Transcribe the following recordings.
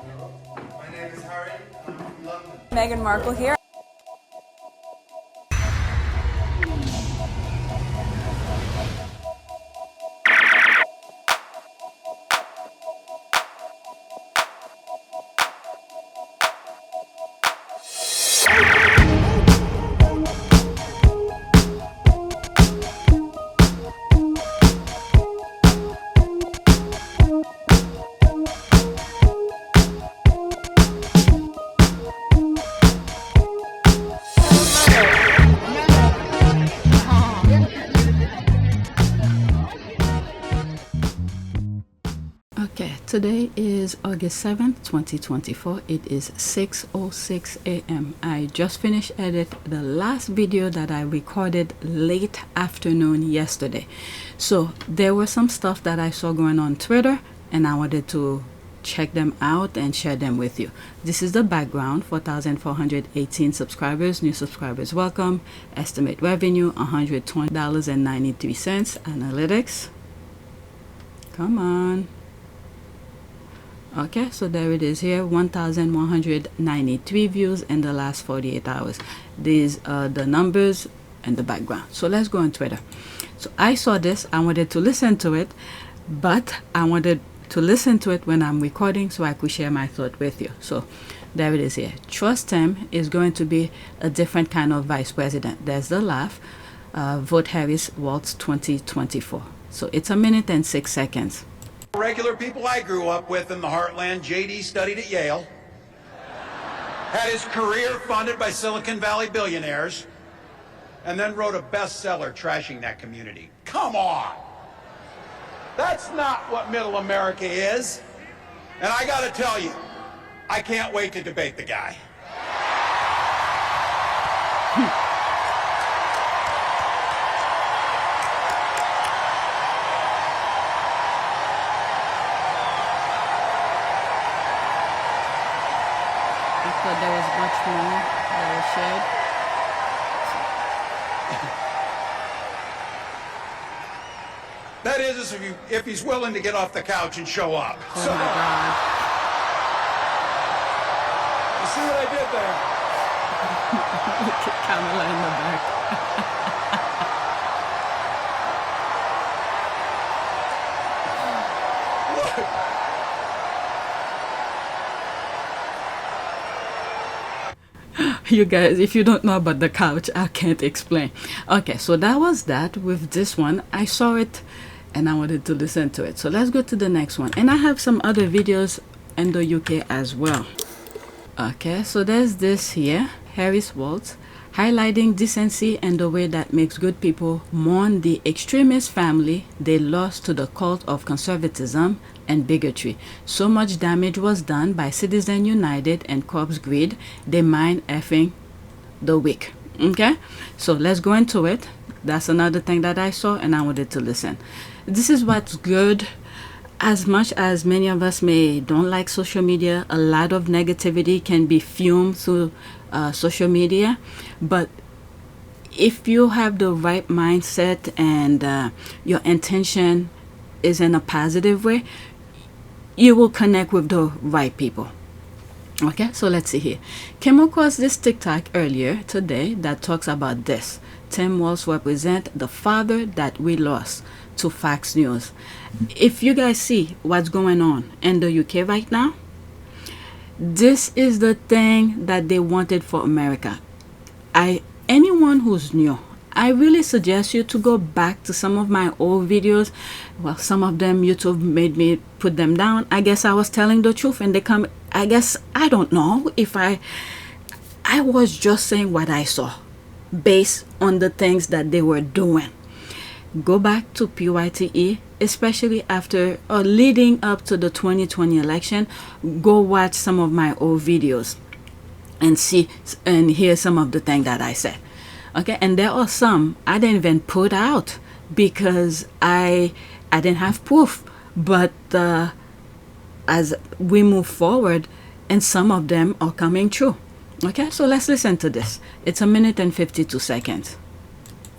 My name is Harry, and I'm from London. Meghan Markle here. Okay, today is August 7th, 2024. It is 6:06 a.m. I just finished edit the last video that I recorded late afternoon yesterday. So there was some stuff that I saw going on Twitter and I wanted to check them out and share them with you. This is the background. 4,418 subscribers, new subscribers welcome, estimate revenue $120.93, analytics, come on. Okay, so there it is here, 1,193 views in the last 48 hours. These are the numbers and the background. So let's go on Twitter. So I saw this, I wanted to listen to it, but I wanted to listen to it when I'm recording so I could share my thought with you. So there it is here. Trust him is going to be a different kind of vice president. There's the laugh. Vote Harris Waltz 2024. So it's 1 minute and 6 seconds. Regular people I grew up with in the heartland. JD studied at Yale, had his career funded by Silicon Valley billionaires, and then wrote a bestseller trashing that community. Come on! That's not what middle America is. And I gotta tell you, I can't wait to debate the guy. But there was much more that was shared. That is if he's willing to get off the couch and show up. Oh my God. You see what I did there? Look at Kamala in the back. You guys, if you don't know about the couch, I can't explain. Okay, so that was that. With this one, I saw it and I wanted to listen to it. So let's go to the next one. And I have some other videos in the UK as well. Okay, so there's this here, Harris Waltz, highlighting decency and the way that makes good people mourn the extremist family they lost to the cult of conservatism and bigotry. So much damage was done by Citizen United and corpse greed, they mind effing the weak. Okay, so let's go into it. That's another thing that I saw and I wanted to listen. This is what's good. As much as many of us may don't like social media, a lot of negativity can be fumed through social media, but if you have the right mindset and your intention is in a positive way, you will connect with the right people. Okay, so let's see here. Came across this TikTok earlier today that talks about this. Tim Walz represent the father that we lost to Fox News. If you guys see what's going on in the UK right now, this is the thing that they wanted for America. Anyone who's new, I really suggest you to go back to some of my old videos. Well, some of them YouTube made me put them down. I guess I was telling the truth and they come, I guess, I don't know if I was just saying what I saw based on the things that they were doing. Go back to PYTE, especially after or leading up to the 2020 election. Go watch some of my old videos and see and hear some of the things that I said. Okay, and there are some I didn't even put out because I didn't have proof. But as we move forward, and some of them are coming true. Okay, so let's listen to this. It's 1 minute and 52 seconds.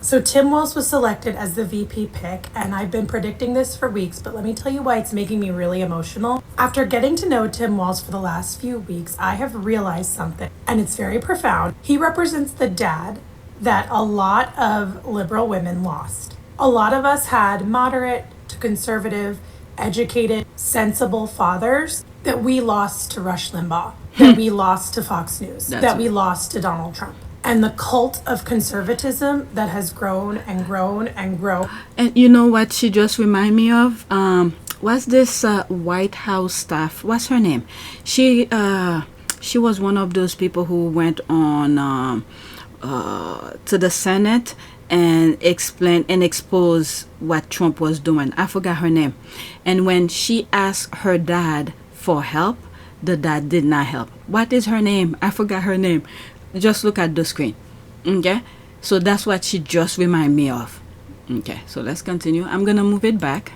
So Tim Walz was selected as the VP pick, and I've been predicting this for weeks, but let me tell you why it's making me really emotional. After getting to know Tim Walz for the last few weeks, I have realized something, and it's very profound. He represents the dad that a lot of liberal women lost. A lot of us had moderate to conservative, educated, sensible fathers that we lost to Rush Limbaugh, that we lost to Fox News, that we lost to Donald Trump. And the cult of conservatism that has grown and grown and grown. And you know what she just reminded me of? What's this White House staff? What's her name? She was one of those people who went on to the Senate and explain and expose what Trump was doing. I forgot her name. And when she asked her dad for help, the dad did not help. What is her name? I forgot her name. Just look at the screen. Okay, so that's what she just reminded me of. Okay, so let's continue. I'm gonna move it back.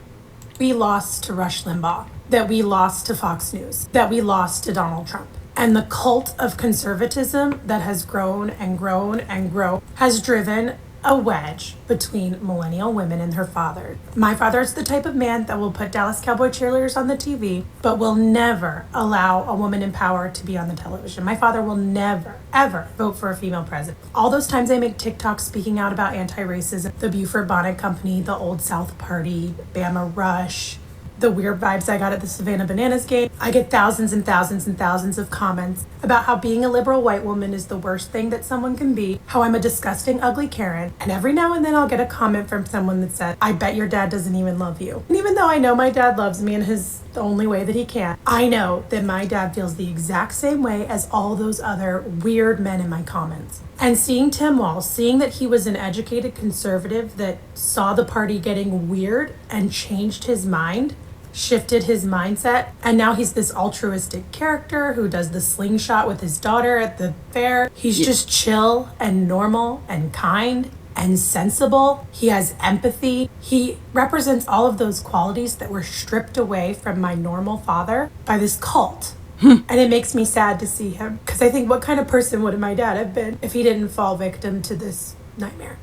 We lost to Rush Limbaugh, that we lost to Fox News, that we lost to Donald Trump. And the cult of conservatism that has grown and grown and grown has driven a wedge between millennial women and her father. My father is the type of man that will put Dallas Cowboy cheerleaders on the TV, but will never allow a woman in power to be on the television. My father will never, ever vote for a female president. All those times I make TikToks speaking out about anti-racism, the Buford Bonnet Company, the Old South Party, Bama Rush, the weird vibes I got at the Savannah Bananas game. I get thousands and thousands and thousands of comments about how being a liberal white woman is the worst thing that someone can be, how I'm a disgusting, ugly Karen, and every now and then I'll get a comment from someone that said, I bet your dad doesn't even love you. And even though I know my dad loves me in the only way that he can, I know that my dad feels the exact same way as all those other weird men in my comments. And seeing Tim Walz, seeing that he was an educated conservative that saw the party getting weird and changed his mind, shifted his mindset, and now he's this altruistic character who does the slingshot with his daughter at the fair. He's just chill and normal and kind and sensible. He has empathy. He represents all of those qualities that were stripped away from my normal father by this cult. And it makes me sad to see him, because I think, what kind of person would my dad have been if he didn't fall victim to this nightmare?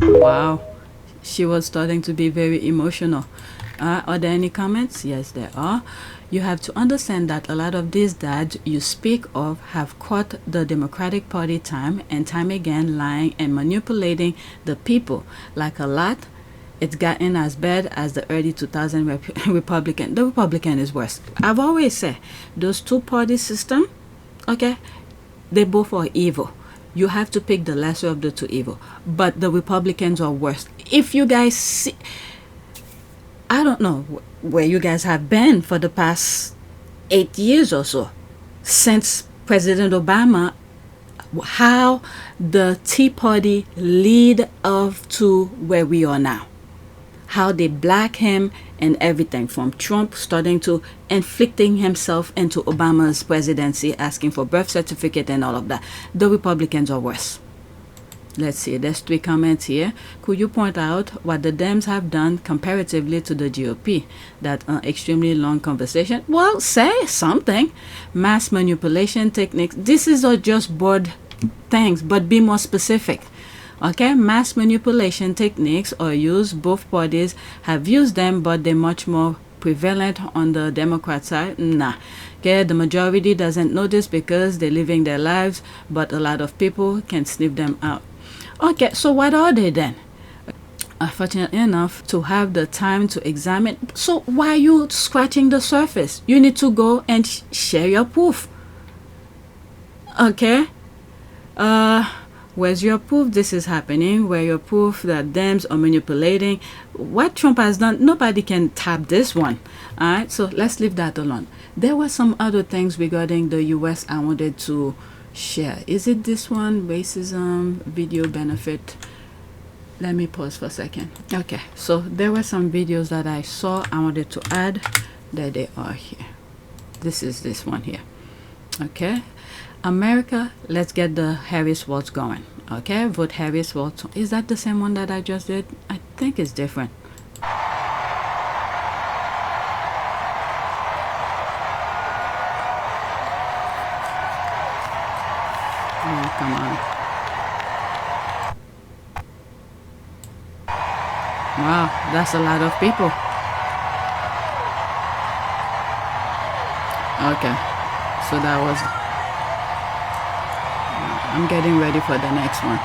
Wow, she was starting to be very emotional. Are there any comments? Yes, there are. You have to understand that a lot of these dads you speak of have caught the Democratic Party time and time again lying and manipulating the people. Like a lot, it's gotten as bad as the early 2000 Republican. The Republican is worse. I've always said those two-party system, okay, they both are evil. You have to pick the lesser of the two evil. But the Republicans are worse. If you guys see, I don't know where you guys have been for the past 8 years or so, since President Obama, how the Tea Party lead up to where we are now. How they black him and everything, from Trump starting to inflicting himself into Obama's presidency, asking for birth certificate and all of that. The Republicans are worse. Let's see, there's 3 comments here. Could you point out what the Dems have done comparatively to the GOP? That extremely long conversation. Well, say something. Mass manipulation techniques. This is just broad things, but be more specific. Okay, mass manipulation techniques are used. Both parties have used them, but they're much more prevalent on the Democrat side. Nah. Okay, the majority doesn't know this because they're living their lives, but a lot of people can sniff them out. Okay, so what are they then? Fortunately enough to have the time to examine. So why are you scratching the surface? You need to go and share your proof. Okay, where's your proof this is happening? Where your proof that Dems are manipulating? What Trump has done, nobody can tap this one. All right, so let's leave that alone. There were some other things regarding the US I wanted to share. Is it this one? Racism video benefit. Let me pause for a second. Okay, so there were some videos that I saw I wanted to add. There they are here. This is this one here. Okay, America, let's get the Harris votes going. Okay, vote Harris votes. Is that the same one that I just did? I think it's different. Oh, come on. Wow, that's a lot of people. Okay, so that was. I'm getting ready for the next one.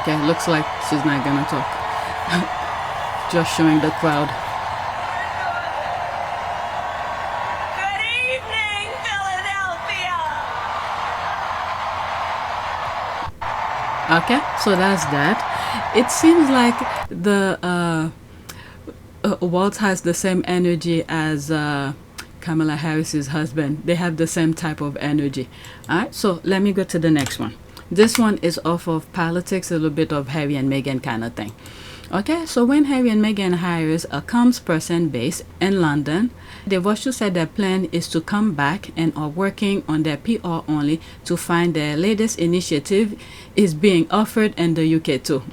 Okay, looks like she's not gonna talk. Just showing the crowd. Good evening, Philadelphia! Okay, so that's that. It seems like the Walt has the same energy as Kamala Harris's husband. They have the same type of energy. All right, so let me go to the next one. This one is off of politics, a little bit of Harry and Meghan kind of thing. Okay, so when Harry and Meghan hires a comms person based in London, they've also said their plan is to come back and are working on their PR only to find their latest initiative is being offered in the UK too.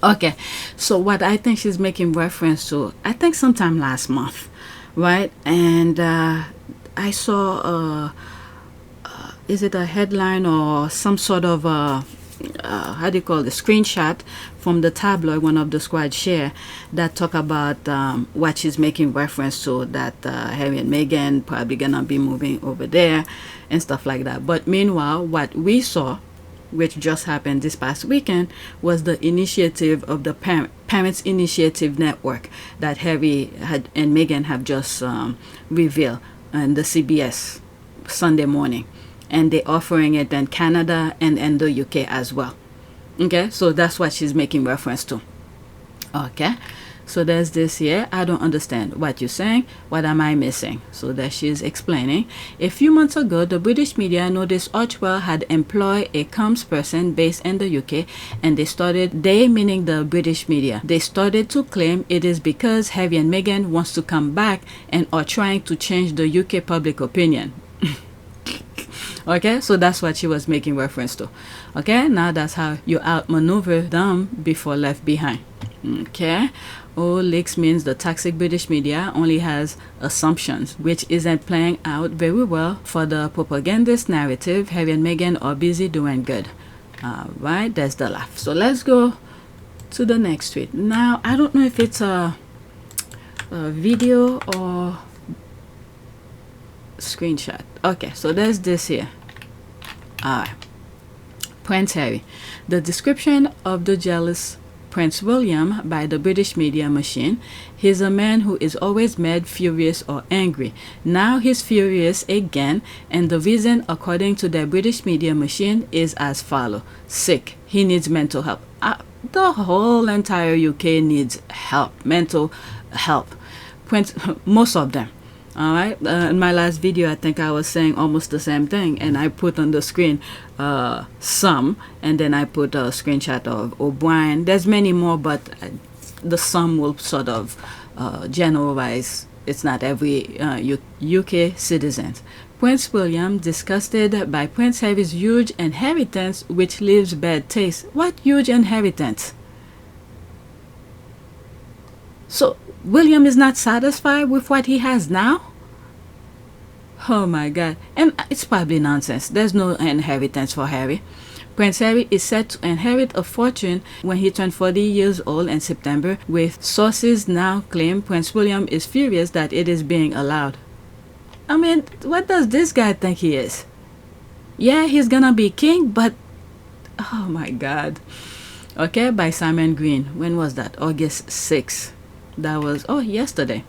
Okay, so what I think she's making reference to, I think sometime last month, right? And I saw is it a headline or some sort of how do you call it, screenshot from the tabloid one of the squad share that talk about what she's making reference to, that Harry and Meghan probably gonna be moving over there and stuff like that. But meanwhile, what we saw, which just happened this past weekend, was the initiative of the Parents Initiative Network that Harry and Meghan have just revealed on the CBS Sunday morning. And they're offering it in Canada and in the UK as well. Okay, so that's what she's making reference to. Okay, so there's this here. I don't understand what you're saying. What am I missing? So there she's explaining. A few months ago, the British media noticed Archwell had employed a comms person based in the UK, and they meaning the British media, they started to claim it is because Harry and Meghan wants to come back and are trying to change the UK public opinion. Okay, so that's what she was making reference to. Okay, now that's how you outmaneuver them before left behind. Okay, all leaks means the toxic British media only has assumptions, which isn't playing out very well for the propagandist narrative. Harry and Meghan are busy doing good. Right, there's the laugh. So let's go to the next tweet. Now, I don't know if it's a video or screenshot. Okay, so there's this here. Prince Harry. The description of the jealous Prince William by the British media machine. He's a man who is always mad, furious, or angry. Now he's furious again, and the reason, according to the British media machine, is as follows: sick. He needs mental help. The whole entire UK needs help, mental help. Most of them. All right, in my last video I think I was saying almost the same thing, and I put on the screen some, and then I put a screenshot of O'Brien. There's many more, but the sum will sort of generalize. It's not every UK citizen. Prince William disgusted by Prince Harry's huge inheritance, which leaves bad taste. What huge inheritance? So William is not satisfied with what he has now? Oh my God. And it's probably nonsense. There's no inheritance for Harry. Prince Harry is set to inherit a fortune when he turned 40 years old in September, with sources now claim Prince William is furious that it is being allowed. I mean, what does this guy think he is? Yeah, he's gonna be king, but oh my God. Okay, by Simon Green. When was that? August 6th. That was, yesterday.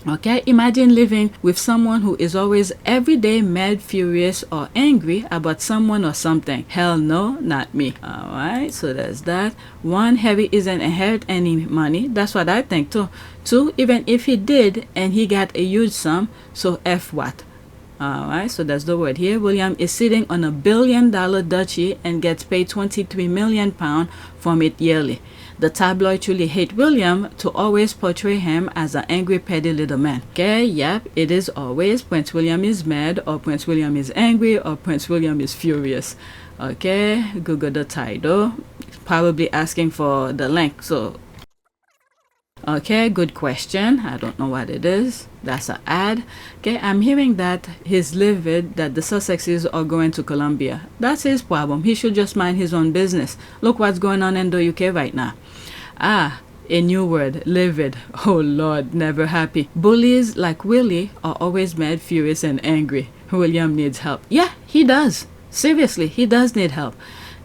Okay, imagine living with someone who is always every day mad, furious, or angry about someone or something. Hell no, not me. Alright, so there's that. One, Harry isn't inherit any money. That's what I think too. Two, even if he did and he got a huge sum, so F what? Alright, so that's the word here. William is sitting on $1 billion duchy and gets paid £23 million from it yearly. The tabloid truly hate William to always portray him as an angry, petty little man. Okay, yep, it is always Prince William is mad, or Prince William is angry, or Prince William is furious. Okay, Google the title. Probably asking for the link. So, Okay, good question. I don't know what it is. That's an ad. Okay, I'm hearing that he's livid that the Sussexes are going to Colombia. That's his problem. He should just mind his own business. Look what's going on in the UK right now. Ah, a new word, livid. Oh Lord, never happy. Bullies like Willie are always mad, furious, and angry. William needs help. Yeah, he does. Seriously, he does need help.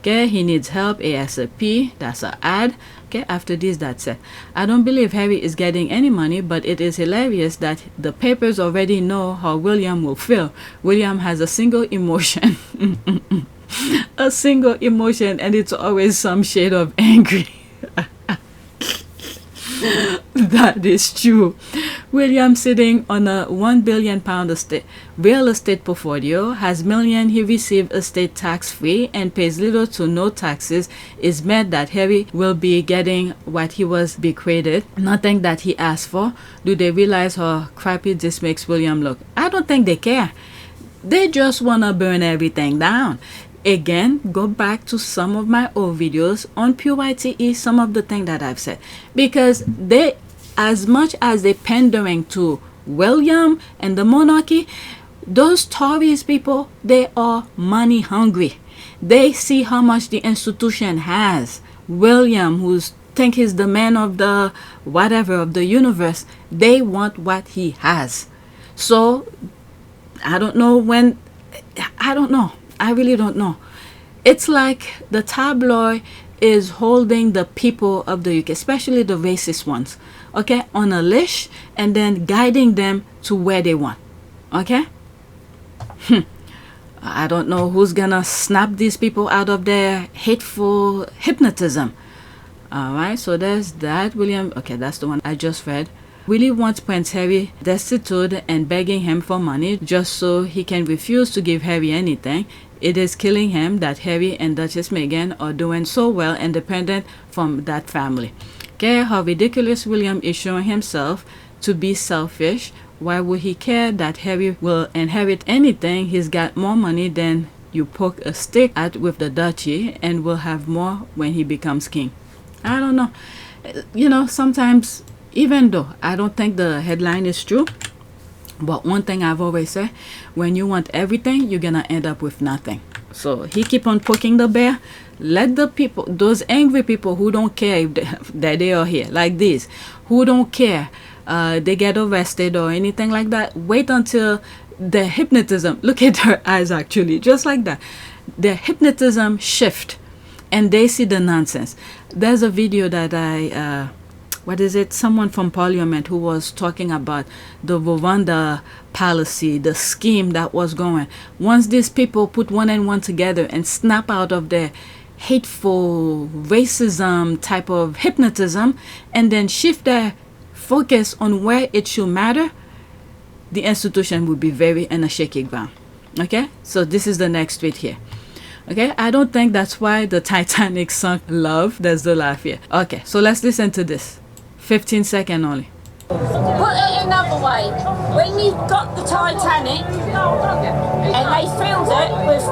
Okay, he needs help ASAP. That's an ad. Okay, after this, that's it. I don't believe Harry is getting any money, but it is hilarious that the papers already know how William will feel. William has a single emotion. A single emotion, and it's always some shade of angry. That is true. William, sitting on a £1 billion estate, real estate portfolio, has million he received estate tax free and pays little to no taxes, is mad that Harry will be getting what he was bequeathed, nothing that he asked for. Do they realize how crappy this makes William look? I don't think they care. They just want to burn everything down. Again, go back to some of my old videos on PYTE, some of the things that I've said, because they, as much as they pandering to William and the monarchy, those Tories people, they are money hungry. They see how much the institution has. William, who's think he's the man of the whatever of the universe, they want what he has. So I don't know when, I don't know. I really don't know. It's like the tabloid is holding the people of the UK, especially the racist ones, okay, on a leash and then guiding them to where they want. Okay? I don't know who's gonna snap these people out of their hateful hypnotism. Alright, so there's that. William, okay, that's the one I just read. Willie wants Prince Harry destitute and begging him for money just so he can refuse to give Harry anything. It is killing him that Harry and Duchess Meghan are doing so well independent from that family. Okay, how ridiculous William is showing himself to be selfish. Why would he care that Harry will inherit anything? He's got more money than you poke a stick at with the duchy and will have more when he becomes king. I don't know. You know, sometimes, even though I don't think the headline is true, but one thing I've always said, when you want everything, you're gonna end up with nothing. So he keep on poking the bear. Let the people, those angry people who don't care if that they are here, like this, who don't care, they get arrested or anything like that, wait until the hypnotism, look at her eyes actually, just like that, the hypnotism shift and they see the nonsense. There's a video that I what is it, someone from Parliament who was talking about the Rwanda policy, the scheme that was going. Once these people put one and one together and snap out of their hateful racism type of hypnotism and then shift their focus on where it should matter, the institution would be very in a shaky ground. Okay, so this is the next tweet here. Okay, I don't think that's why the Titanic sunk. Love, there's the laugh here. Okay, so let's listen to this. 15 seconds only. Put it another way. When you got the Titanic and they filled it with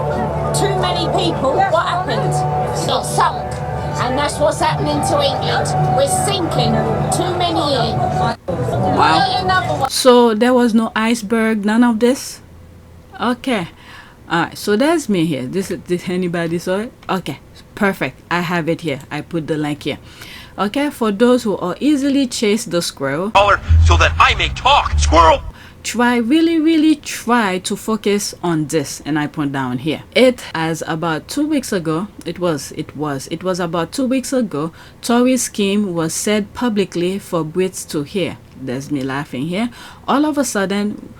too many people, what happened? It sunk. And that's what's happening to England. We're sinking. Too many in. Wow. Put it another way. So there was no iceberg, none of this? Okay. Alright, so there's me here. Did anybody saw it? Okay, perfect. I have it here. I put the link here. Okay, for those who are easily chase the squirrel, so that I may talk, squirrel. really try to focus on this, and I put down here. It as about 2 weeks ago, it was about 2 weeks ago, Tory's scheme was said publicly for Brits to hear. There's me laughing here. All of a sudden,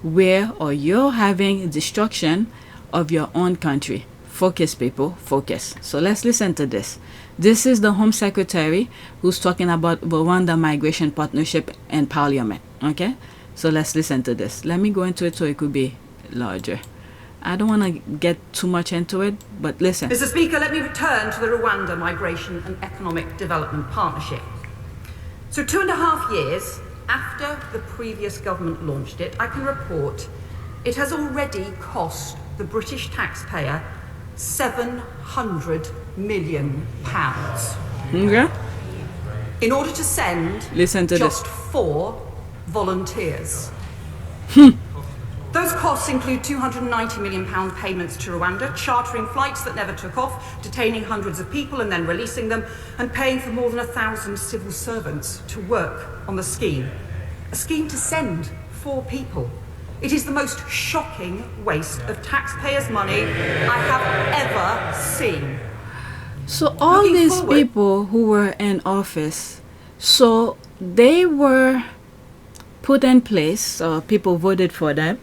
where or you're having destruction of your own country. Focus, people, focus. So let's listen to this. This is the Home Secretary who's talking about Rwanda Migration Partnership and Parliament. Okay, so let's listen to this. Let me go into it so it could be larger. I don't want to get too much into it, but listen. Mr. Speaker, let me return to the Rwanda Migration and Economic Development Partnership. So 2.5 years after the previous government launched it, I can report it has already cost the British taxpayer £700 million. Okay. in order to send Listen to just this. 4 volunteers. Those costs include £290 million payments to Rwanda, chartering flights that never took off, detaining hundreds of people and then releasing them, and paying for more than 1,000 civil servants to work on the scheme. A scheme to send 4 people. It is the most shocking waste of taxpayers' money I have ever seen. So all Looking these forward- people who were in office, so they were put in place, people voted for them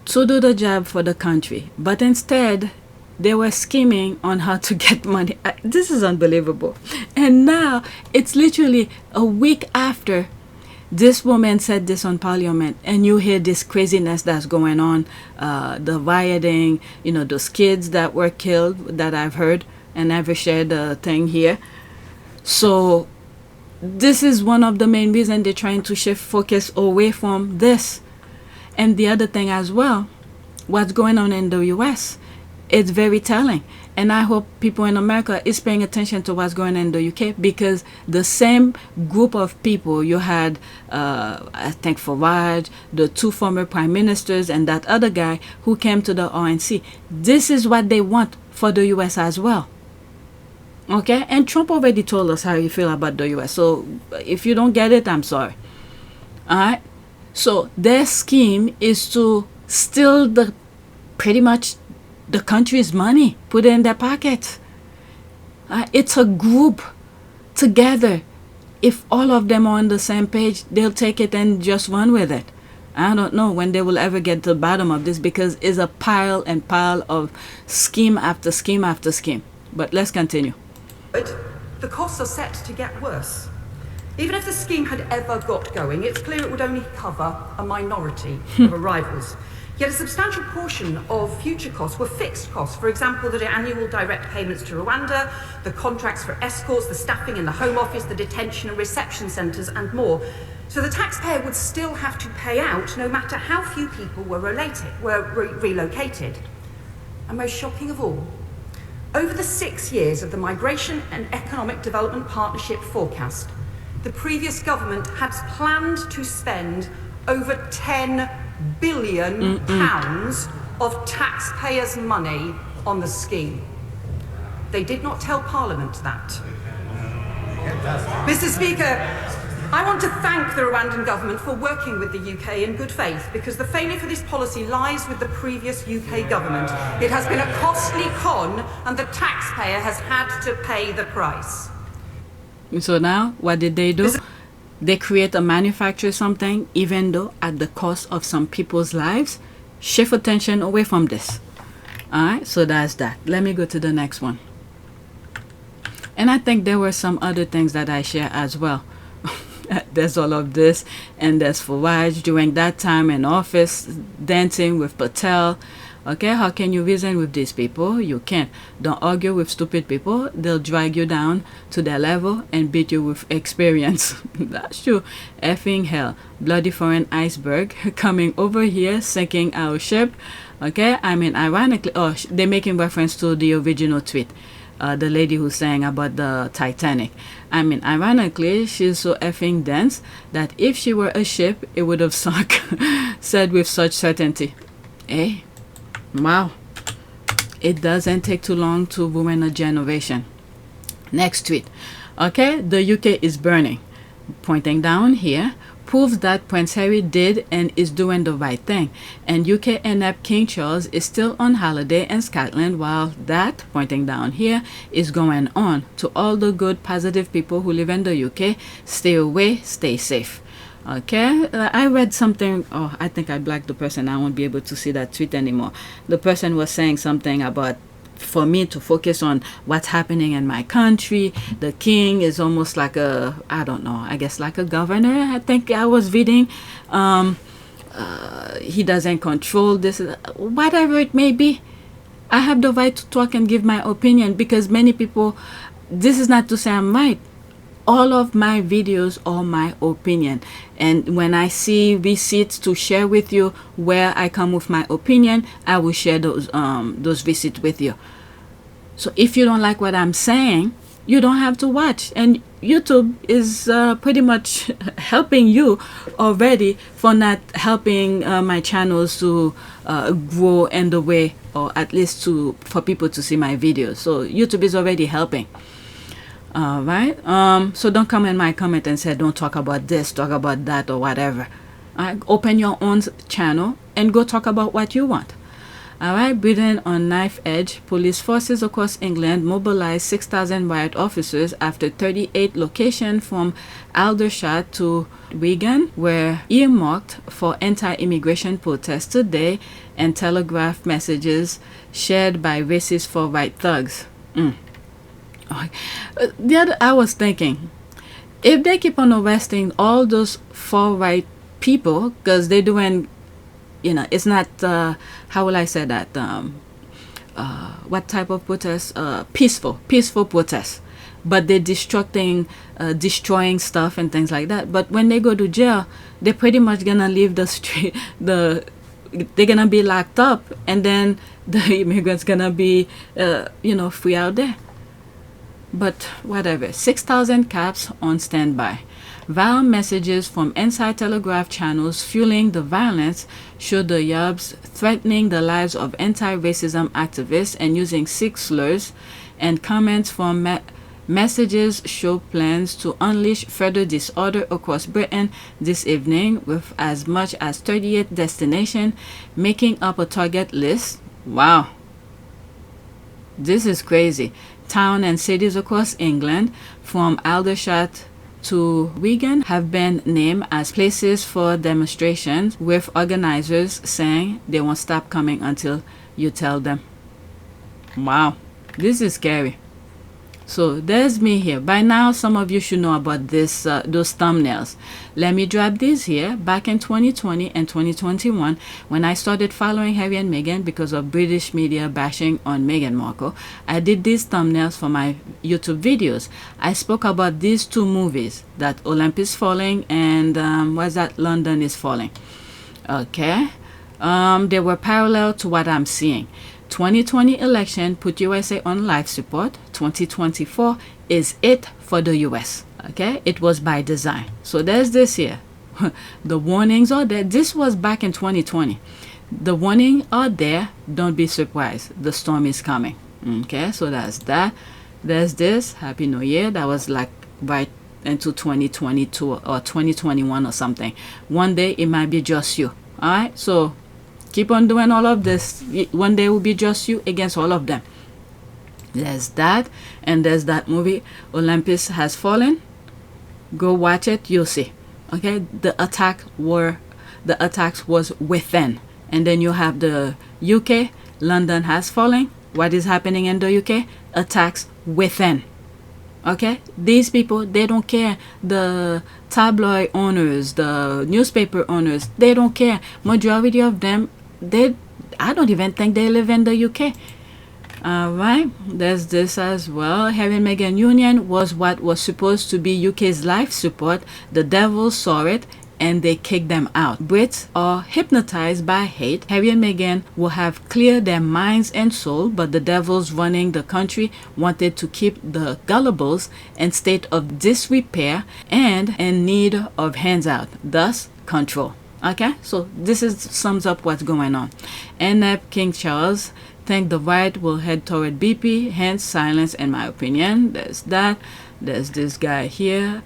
to do the job for the country. But instead, they were scheming on how to get money. This is unbelievable. And now, it's literally a week after this woman said this on Parliament, and you hear this craziness that's going on, the rioting, you know, those kids that were killed that I've heard, and I've shared the thing here. So this is one of the main reasons they're trying to shift focus away from this. And the other thing as well, what's going on in the US, it's very telling. And I hope people in America is paying attention to what's going on in the UK, because the same group of people you had, I think Farage, the 2 former prime ministers, and that other guy who came to the RNC. This is what they want for the US as well. Okay? And Trump already told us how he feel about the US. So if you don't get it, I'm sorry. All right? So their scheme is to steal the pretty much the country's money, put it in their pocket. It's a group together. If all of them are on the same page, they'll take it and just run with it. I don't know when they will ever get to the bottom of this, because it's a pile and pile of scheme after scheme after scheme. But let's continue. But the costs are set to get worse. Even if the scheme had ever got going, it's clear it would only cover a minority of arrivals. Yet a substantial portion of future costs were fixed costs. For example, the annual direct payments to Rwanda, the contracts for escorts, the staffing in the Home Office, the detention and reception centres, and more. So the taxpayer would still have to pay out no matter how few people were relocated. And most shocking of all, over the 6 years of the Migration and Economic Development Partnership forecast, the previous government had planned to spend over £10 billion of taxpayers' money on the scheme. They did not tell Parliament that. Mr. Speaker, I want to thank the Rwandan government for working with the UK in good faith, because the failure for this policy lies with the previous UK government. It has been a costly con, and the taxpayer has had to pay the price. So now, what did they do? They create or manufacture something, even though at the cost of some people's lives. Shift attention away from this. Alright, so that's that. Let me go to the next one. And I think there were some other things that I share as well. There's all of this, and there's Farage during that time in office, dancing with Patel. Okay, how can you reason with these people? You can't. Don't argue with stupid people. They'll drag you down to their level and beat you with experience. That's true. Effing hell. Bloody foreign iceberg coming over here, sinking our ship. Okay, I mean, ironically, they're making reference to the original tweet. The lady who's saying about the Titanic. I mean, ironically, she's so effing dense that if she were a ship, it would have sunk, said with such certainty. Eh? Wow. It doesn't take too long to ruin a generation. Next tweet. Okay, the UK is burning. Pointing down here, proves that Prince Harry did and is doing the right thing, and UK inept King Charles is still on holiday in Scotland, while that, pointing down here, is going on. To all the good, positive people who live in the UK, stay away, stay safe. Okay, I read something. Oh, I think I blocked the person. I won't be able to see that tweet anymore. The person was saying something about, for me to focus on what's happening in my country. The king is almost like a, I don't know, I guess like a governor. I think I was reading. He doesn't control this, whatever it may be. I have the right to talk and give my opinion, because many people, this is not to say I'm right. All of my videos are my opinion, and when I see receipts to share with you where I come with my opinion, I will share those receipts with you. So if you don't like what I'm saying, you don't have to watch. And YouTube is pretty much helping you already for not helping my channels to grow in the way, or at least for people to see my videos. So YouTube is already helping. All right. So don't come in my comment and say don't talk about this, talk about that, or whatever. Open your own channel and go talk about what you want. All right. Britain on knife edge. Police forces across England mobilized 6,000 riot officers after 38 locations from Aldershot to Wigan were earmarked for anti-immigration protests today, and telegraph messages shared by racist far-right thugs. I was thinking, if they keep on arresting all those far-right people, because they're doing, it's not, how will I say that, what type of protest? Peaceful protest, but they're destroying stuff and things like that. But when they go to jail, they're pretty much gonna leave the street, they're gonna be locked up, and then the immigrants gonna be free out there. But whatever. 6,000 cops on standby. Viral messages from inside telegraph channels fueling the violence show the Yabs threatening the lives of anti-racism activists and using Sikh slurs, and comments from messages show plans to unleash further disorder across Britain this evening, with as much as 38 destinations making up a target list. Wow. This is crazy. Towns and cities across England, from Aldershot to Wigan, have been named as places for demonstrations, with organizers saying they won't stop coming until you tell them. Wow, this is scary. So there's me here. By now, some of you should know about this, those thumbnails. Let me drop these here. Back in 2020 and 2021, when I started following Harry and Meghan because of British media bashing on Meghan Markle, I did these thumbnails for my YouTube videos. I spoke about these two movies, that Olympus Falling and what's that, London is Falling. Okay, they were parallel to what I'm seeing. 2020 election put USA on life support. 2024 is it for the US. Okay, it was by design. So there's this here. The warnings are there. This was back in 2020. The warnings are there. Don't be surprised. The storm is coming. Okay, so that's that. There's this. Happy New Year. That was like right into 2022 or 2021 or something. One day it might be just you. All right, so keep on doing all of this. One day will be just you against all of them. There's that, and there's that movie Olympus Has Fallen. Go watch it, you'll see. Okay, the attacks was within. And then you have the UK, London Has Fallen. What is happening in the UK? Attacks within. Okay, these people, they don't care. The tabloid owners, the newspaper owners, they don't care. Majority of them, I don't even think they live in the UK. All right, there's this as well. Harry and Meghan union was what was supposed to be UK's life support. The devil saw it and they kicked them out. Brits are hypnotized by hate. Harry and Meghan will have cleared their minds and soul, but the devils running the country wanted to keep the gullibles in state of disrepair and in need of hands out, thus control. Okay, so this sums up what's going on. And King Charles think the Riot will head toward BP, hence silence in my opinion. There's that. There's this guy here.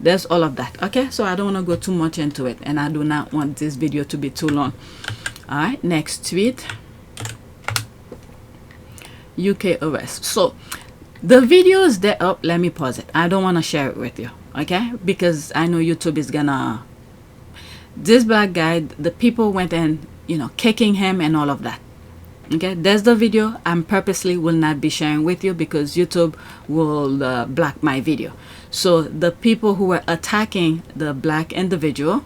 There's all of that. Okay, so I don't want to go too much into it, and I do not want this video to be too long. All right, next tweet. UK arrest. So the video is there up. Let me pause it. I don't want to share it with you, okay, because I know YouTube is gonna, this black guy, the people went and kicking him and all of that. Okay, there's the video. I'm purposely will not be sharing with you because YouTube will block my video. So the people who were attacking the black individual,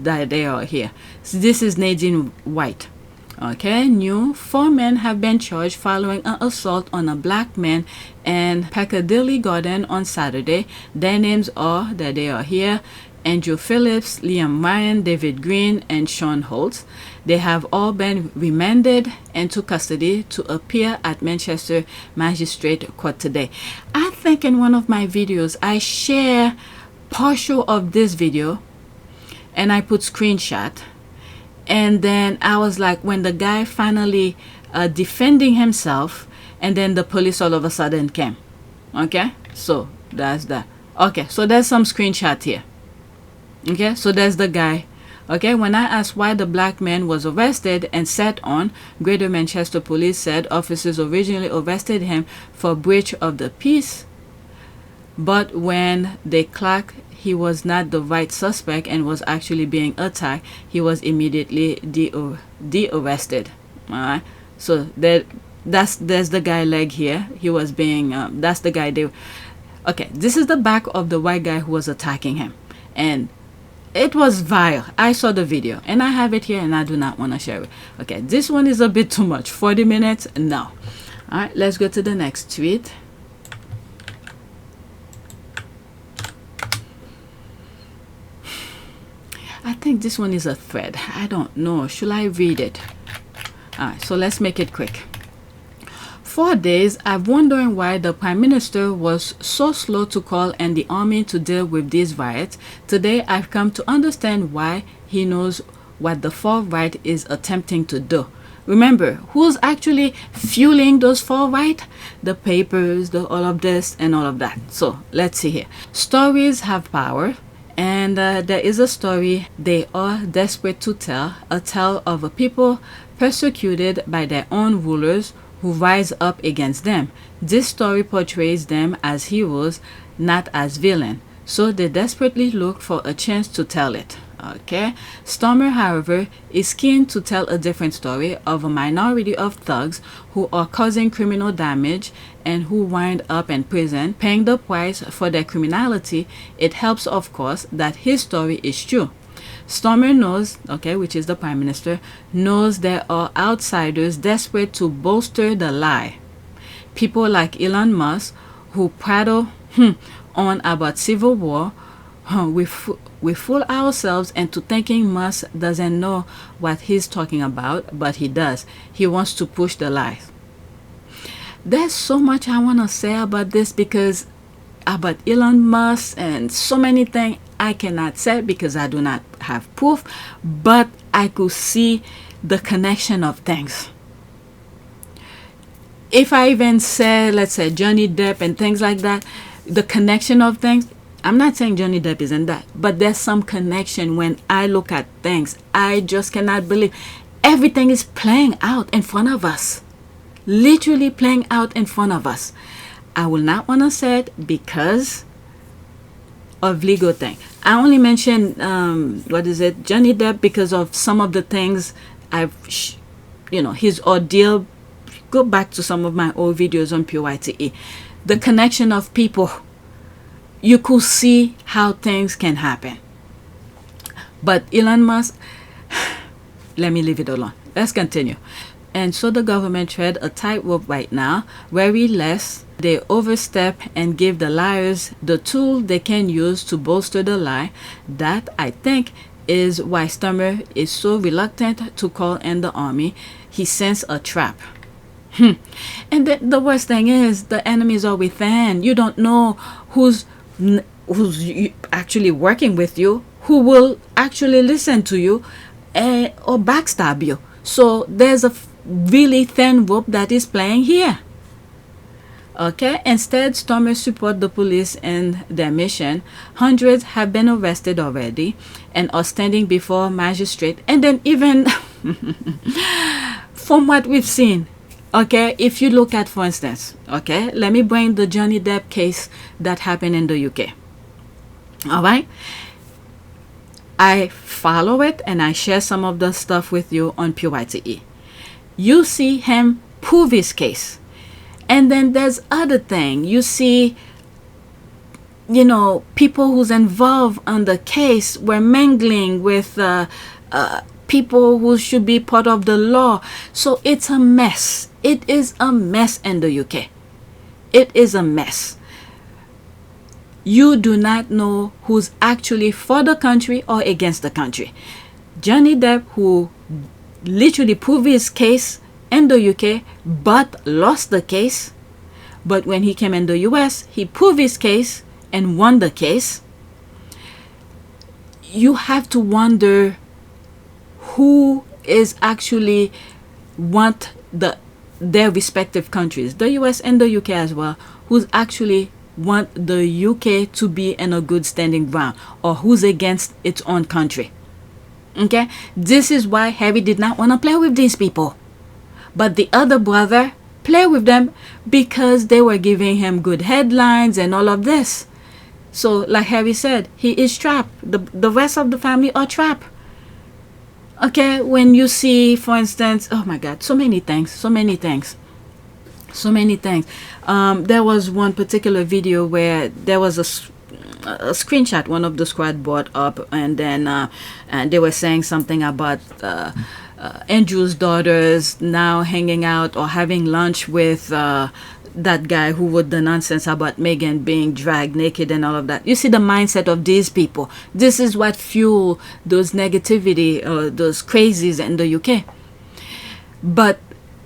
that they are here. So this is Nadine White. Okay, new 4 men have been charged following an assault on a black man in Piccadilly Garden on Saturday. Their names are, that they are here, Andrew Phillips, Liam Ryan, David Green, and Sean Holtz. They have all been remanded into custody to appear at Manchester Magistrate Court today. I think in one of my videos I share partial of this video and I put screenshot, and then I was like, when the guy finally defending himself, and then the police all of a sudden came. Okay, so that's that. Okay, so there's some screenshot here. Okay, so there's the guy. Okay, when I asked why the black man was arrested and sat on, Greater Manchester Police said officers originally arrested him for breach of the peace, but when they clocked he was not the right suspect and was actually being attacked, he was immediately de-arrested. Alright, so there's the guy leg here. He was being that's the guy they. Okay, this is the back of the white guy who was attacking him, and it was vile. I saw the video and I have it here and I do not want to share it. Okay, this one is a bit too much. 40 minutes? No. All right, let's go to the next tweet. I think this one is a thread. I don't know. Should I read it? All right, so let's make it quick. 4 days, I'm wondering why the Prime Minister was so slow to call in the army to deal with these riots. Today, I've come to understand why he knows what the far right is attempting to do. Remember, who's actually fueling those far right? The papers, all of this and all of that. So, let's see here. Stories have power. And there is a story they are desperate to tell. A tale of a people persecuted by their own rulers who rise up against them. This story portrays them as heroes, not as villains. So they desperately look for a chance to tell it. Okay. Stormer, however, is keen to tell a different story of a minority of thugs who are causing criminal damage and who wind up in prison, paying the price for their criminality. It helps, of course, that his story is true. Stormer knows, okay, which is the Prime Minister, knows there are outsiders desperate to bolster the lie. People like Elon Musk who prattle on about civil war. We fool ourselves into thinking Musk doesn't know what he's talking about, but he does. He wants to push the lies. There's so much I want to say about this, because about Elon Musk and so many things I cannot say because I do not have proof, but I could see the connection of things. If I even say, let's say, Johnny Depp and things like that, the connection of things, I'm not saying Johnny Depp isn't that, but there's some connection when I look at things. I just cannot believe everything is playing out in front of us. Literally playing out in front of us. I will not want to say it because of legal thing. I only mentioned Johnny Depp because of some of the things his ordeal. Go back to some of my old videos on PYTE. The connection of people. You could see how things can happen. But Elon Musk, let me leave it alone. Let's continue. And so the government tread a tightrope right now, very lest they overstep and give the liars the tool they can use to bolster the lie. That, I think, is why Stormer is so reluctant to call in the army. He sensed a trap. And the worst thing is, the enemies are within. You don't know who's actually working with you, who will actually listen to you or backstab you. So there's a really thin rope that is playing here. Okay, instead, Stormers support the police in their mission. Hundreds have been arrested already and are standing before magistrate. And then even from what we've seen, okay, if you look at, for instance, okay, let me bring the Johnny Depp case that happened in the UK. All right, I follow it and I share some of the stuff with you on PYTE. You see him prove his case. And then there's other thing. You see, people who's involved on the case were mingling with people who should be part of the law. So it's a mess. It is a mess in the UK. It is a mess. you do not know who's actually for the country or against the country. Johnny Depp, who literally proved his case in the UK but lost the case, but when he came in the US, he proved his case and won the case. You have to wonder who is actually want their respective countries, the US and the UK as well, who's actually want the UK to be in a good standing ground, or who's against its own country. Okay, this is why Harry did not want to play with these people, but the other brother played with them because they were giving him good headlines and all of this. So like Harry said, he is trapped. The rest of the family are trapped. Okay, when you see, for instance, oh my God, so many things. There was one particular video where there was a screenshot one of the squad brought up, and then and they were saying something about Andrew's daughters now hanging out or having lunch with that guy who wrote the nonsense about Meghan being dragged naked and all of that. You see the mindset of these people. This is what fuel those negativity, those crazies in the UK. But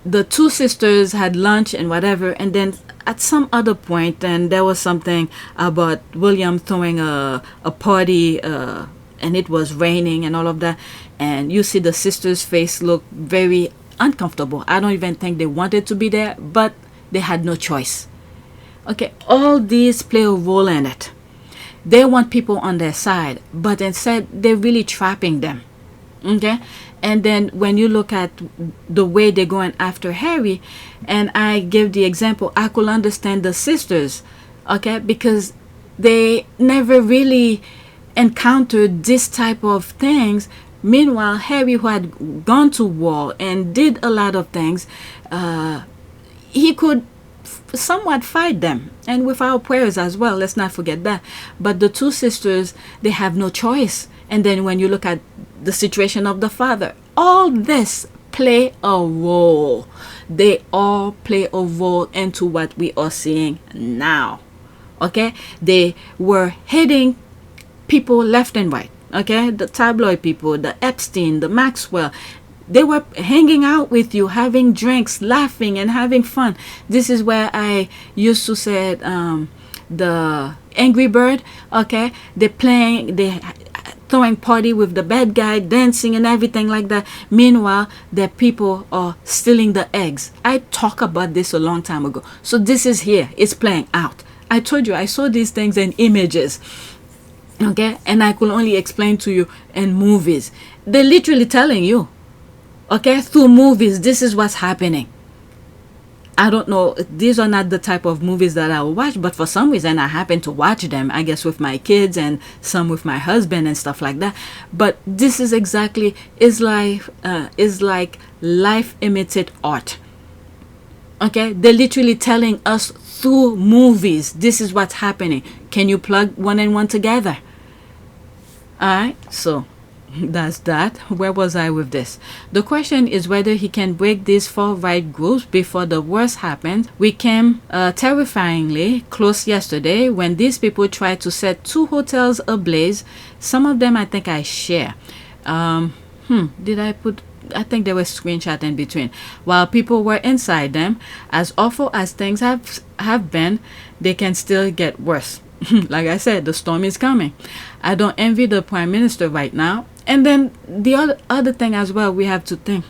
the two sisters had lunch and whatever, and then at some other point, and there was something about William throwing a party, and it was raining and all of that, and you see the sisters' face look very uncomfortable. I don't even think they wanted to be there, but they had no choice. Okay, all these play a role in it. They want people on their side, but instead they're really trapping them. Okay, and then when you look at the way they're going after Harry, and I give the example, I could understand the sisters, okay, because they never really encountered this type of things. Meanwhile, Harry, who had gone to war and did a lot of things, he could somewhat fight them, and with our prayers as well, let's not forget that. But the two sisters, they have no choice. And then when you look at the situation of the father, all this play a role. They all play a role into what we are seeing now. Okay, they were hitting people left and right. Okay, the tabloid people, the Epstein, the Maxwell, they were hanging out with you, having drinks, laughing and having fun. This is where I used to say the Angry Bird. Okay, they throwing party with the bad guy, dancing and everything like that. Meanwhile, the people are stealing the eggs. I talked about this a long time ago. So this is here. It's playing out. I told you I saw these things in images. Okay, and I could only explain to you in movies. They're literally telling you, okay, through movies, this is what's happening. I don't know, these are not the type of movies that I will watch, but for some reason I happen to watch them, I guess with my kids and some with my husband and stuff like that. But this is exactly, is like life imitate art. Okay, they're literally telling us through movies, this is what's happening. Can you plug one and one together? Alright, so that's that. Where was I with this? The question is whether he can break these far-right groups before the worst happens. We came terrifyingly close yesterday when these people tried to set 2 hotels ablaze. Some of them I think I share. Did I put... I think there was screenshot in between. While people were inside them, as awful as things have been, they can still get worse. Like I said, the storm is coming. I don't envy the Prime Minister right now. And then the other thing as well, we have to think.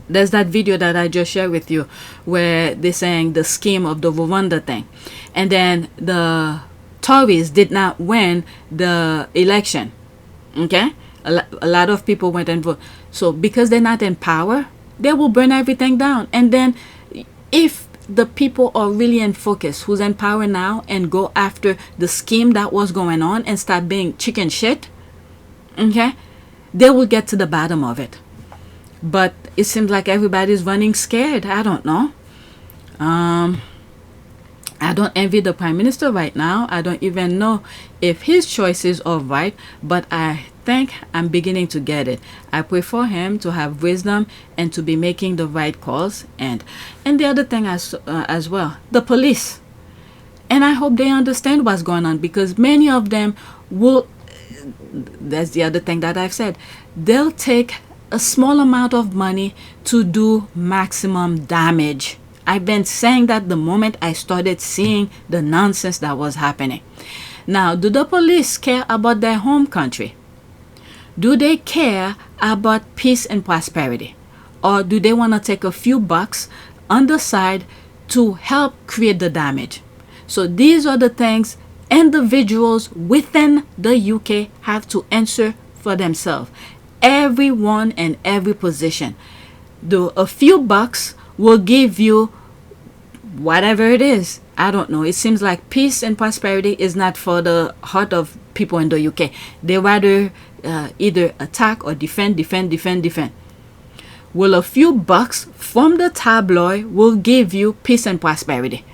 There's that video that I just shared with you where they're saying the scheme of the Rwanda thing. And then the Tories did not win the election. Okay? A lot of people went and voted. So because they're not in power, they will burn everything down. And then if the people are really in focus, who's in power now, and go after the scheme that was going on and start being chicken shit, okay, they will get to the bottom of it. But it seems like everybody's running scared. I don't know. I don't envy the Prime Minister right now. I don't even know if his choices are right, but I think I'm beginning to get it. I pray for him to have wisdom and to be making the right calls. And the other thing as well, the police. And I hope they understand what's going on, because many of them will, that's the other thing that I've said, they'll take a small amount of money to do maximum damage. I've been saying that the moment I started seeing the nonsense that was happening. Now, do the police care about their home country? Do they care about peace and prosperity? Or do they want to take a few bucks on the side to help create the damage? So these are the things individuals within the UK have to answer for themselves. Everyone in every position. A few bucks will give you whatever it is. I don't know. It seems like peace and prosperity is not for the heart of people in the UK. They rather either attack or defend. Well, a few bucks from the tabloid will give you peace and prosperity.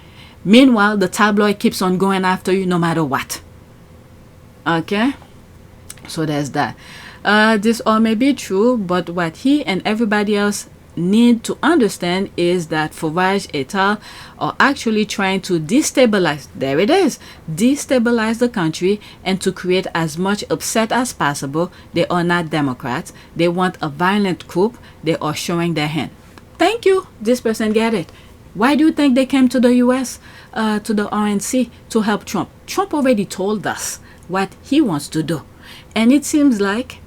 Meanwhile, the tabloid keeps on going after you no matter what. Okay? So there's that. This all may be true, but what he and everybody else need to understand is that Farage et al. Are actually trying to destabilize, there it is, destabilize the country and to create as much upset as possible. They are not Democrats. They want a violent coup. They are showing their hand. Thank you. This person get it. Why do you think they came to the US, to the RNC, to help Trump? Trump already told us what he wants to do. And it seems like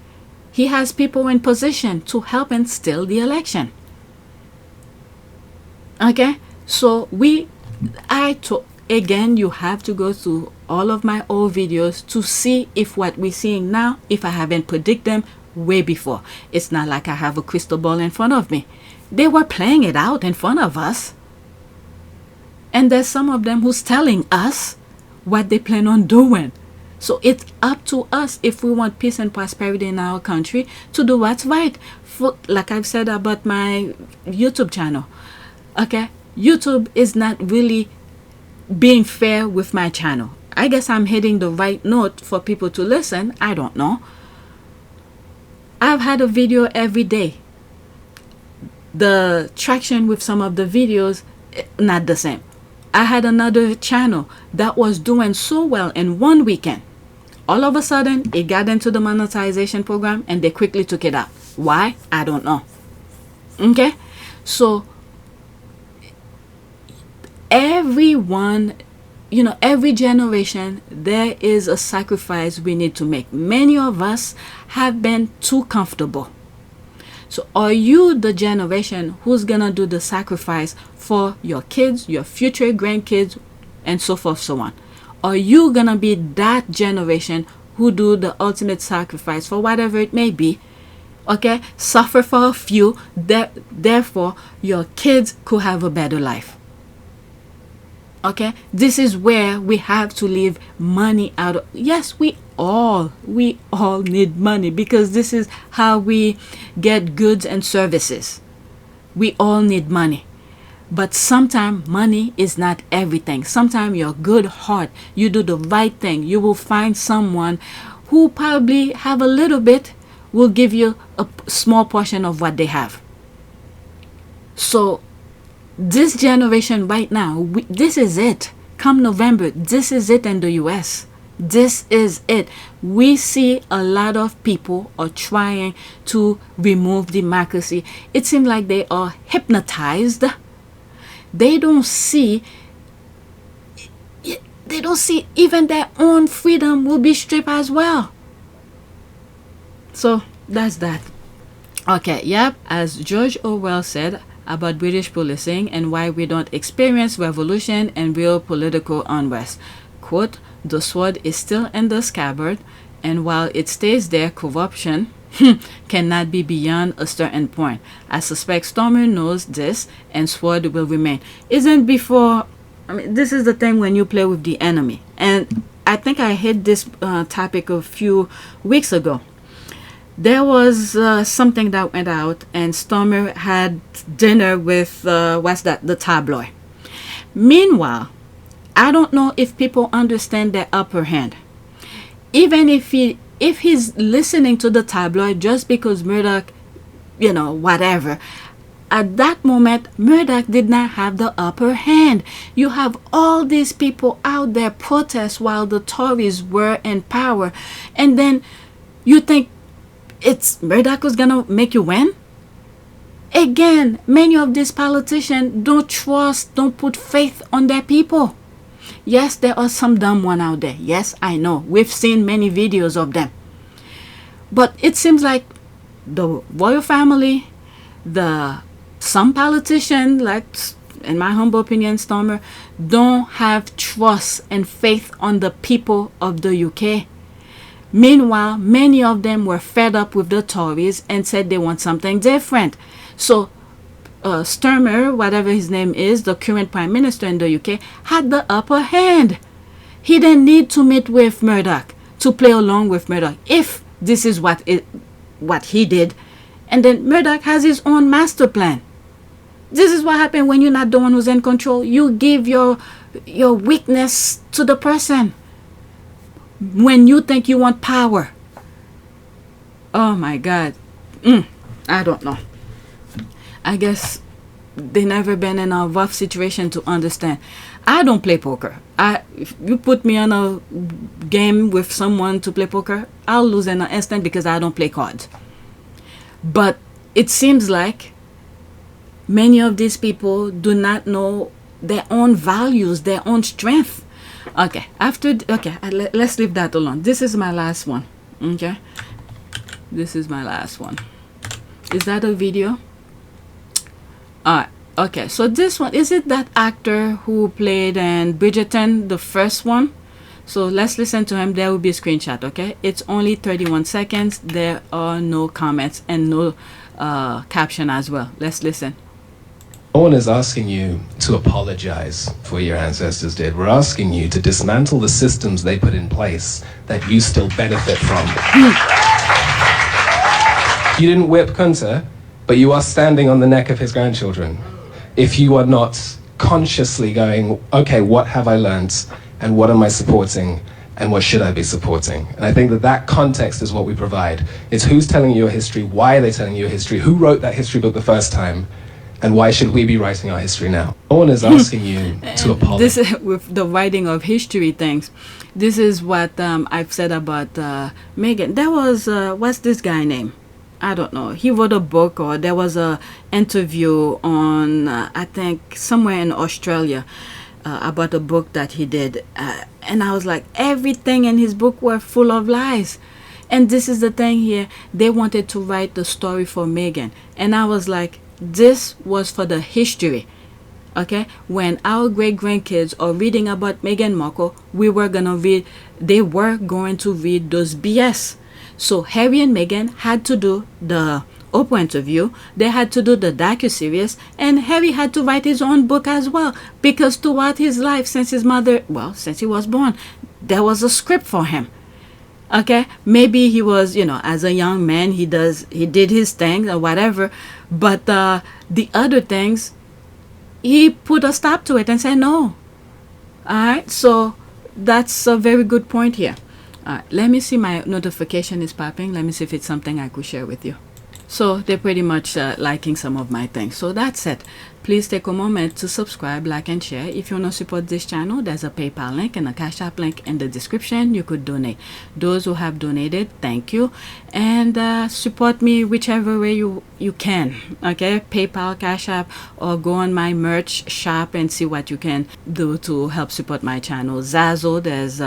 he has people in position to help and steal the election. Okay? So again, you have to go through all of my old videos to see if what we're seeing now, if I haven't predicted them way before. It's not like I have a crystal ball in front of me. They were playing it out in front of us. And there's some of them who's telling us what they plan on doing. So it's up to us, if we want peace and prosperity in our country, to do what's right. Like I've said about my YouTube channel. Okay? YouTube is not really being fair with my channel. I guess I'm hitting the right note for people to listen. I don't know. I've had a video every day. The traction with some of the videos, not the same. I had another channel that was doing so well in one weekend. All of a sudden, it got into the monetization program and they quickly took it out. Why? I don't know. Okay? So, everyone, every generation, there is a sacrifice we need to make. Many of us have been too comfortable. So are you the generation who's gonna do the sacrifice for your kids, your future grandkids, and so forth, so on? Are you gonna be that generation who do the ultimate sacrifice for whatever it may be? Okay, suffer for a few, therefore your kids could have a better life. Okay, this is where we have to leave money out of. Yes, we all need money, because this is how we get goods and services. We all need money. But sometimes money is not everything. Sometimes your good heart, you do the right thing, you will find someone who probably have a little bit, will give you a small portion of what they have. So this generation right now, this is it. Come November, this is it in the US. This is it. We see a lot of people are trying to remove democracy. It seems like they are hypnotized. They don't see even their own freedom will be stripped as well. So that's that. Okay, yep, as George Orwell said about British policing and why we don't experience revolution and real political unrest. Quote, the sword is still in the scabbard, and while it stays there, corruption cannot be beyond a certain point. I suspect Stormer knows this, and sword will remain. Isn't before, this is the thing when you play with the enemy. And I think I hit this topic a few weeks ago. There was something that went out, and Stormer had dinner with, the tabloid. Meanwhile, I don't know if people understand their upper hand. Even if he's listening to the tabloid just because Murdoch, whatever, at that moment, Murdoch did not have the upper hand. You have all these people out there protest while the Tories were in power, and then you think it's Murdoch who's gonna make you win? Again, many of these politicians don't trust, don't put faith on their people. Yes, there are some dumb one out there. Yes, I know. We've seen many videos of them. But it seems like the royal family, some politicians, like in my humble opinion, Stormer, don't have trust and faith on the people of the UK. Meanwhile, many of them were fed up with the Tories and said they want something different. So Sturmer, whatever his name is, the current Prime Minister in the UK, had the upper hand. He didn't need to meet with Murdoch to play along with Murdoch, if this is what he did. And then Murdoch has his own master plan. This is what happens when you're not the one who's in control. You give your weakness to the person when you think you want power. Oh my God. I don't know. I guess they never been in a rough situation to understand. I don't play poker. If you put me on a game with someone to play poker, I'll lose in an instant because I don't play cards. But it seems like many of these people do not know their own values, their own strength. Okay, let's leave that alone. This is my last one. Okay, this is my last one. Is that a video? Okay, so this one, is it that actor who played in Bridgerton, the first one? So let's listen to him. There will be a screenshot. Okay, it's only 31 seconds. There are no comments and no caption as well. Let's listen. No one is asking you to apologize for what your ancestors did. We're asking you to dismantle the systems they put in place that you still benefit from. You didn't whip Kunta, but you are standing on the neck of his grandchildren. If you are not consciously going, okay, what have I learned, and what am I supporting, and what should I be supporting? And I think that context is what we provide. It's who's telling you your history, why are they telling you your history, who wrote that history book the first time, and why should we be writing our history now? No one is asking you to apologize. This is with the writing of history things. This is what I've said about Meghan. There was, what's this guy name? I don't know. He wrote a book, or there was a interview on, I think, somewhere in Australia about a book that he did. And I was like, everything in his book were full of lies. And this is the thing here. They wanted to write the story for Meghan. And I was like, this was for the history. Okay? When our great-grandkids are reading about Meghan Markle, they were going to read those BS. So Harry and Meghan had to do the Oprah interview, they had to do the docu-series, and Harry had to write his own book as well, because throughout his life, since he was born, there was a script for him. Okay, maybe he was, as a young man, he did his thing or whatever, but the other things, he put a stop to it and said no. All right, so that's a very good point here. Let me see, my notification is popping. Let me see if it's something I could share with you. So they're pretty much liking some of my things. So that's it. Please take a moment to subscribe, like, and share. If you want to support this channel, there's a PayPal link and a Cash App link in the description. You could donate. Those who have donated, thank you. And support me whichever way you can. Okay, PayPal, Cash App, or go on my merch shop and see what you can do to help support my channel. Zazzle, there's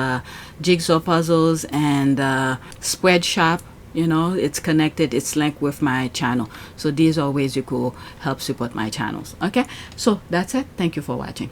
jigsaw puzzles, and spread shop. It's connected, it's linked with my channel. So these are ways you could help support my channels. Okay, so that's it. Thank you for watching.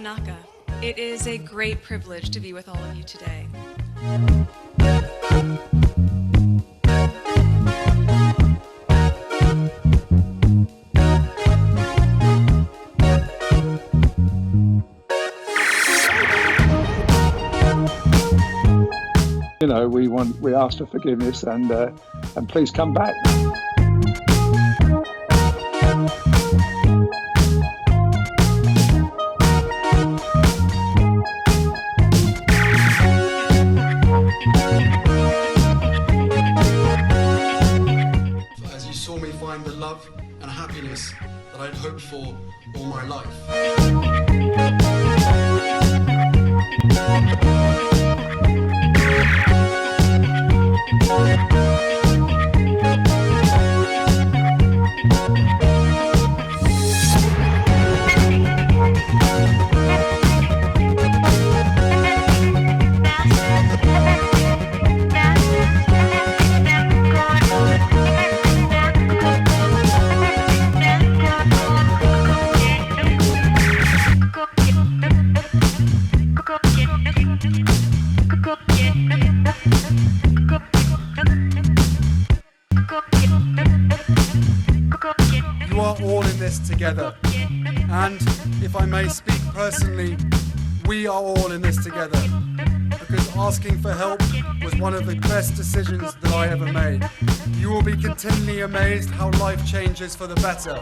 Wanaka. It is a great privilege to be with all of you today. You know, we ask for forgiveness and please come back. As you saw me find the love and happiness that I'd hoped for all my life. You are all in this together, and if I may speak personally, we are all in this together, because asking for help was one of the best decisions that I ever made. You will be continually amazed how life changes for the better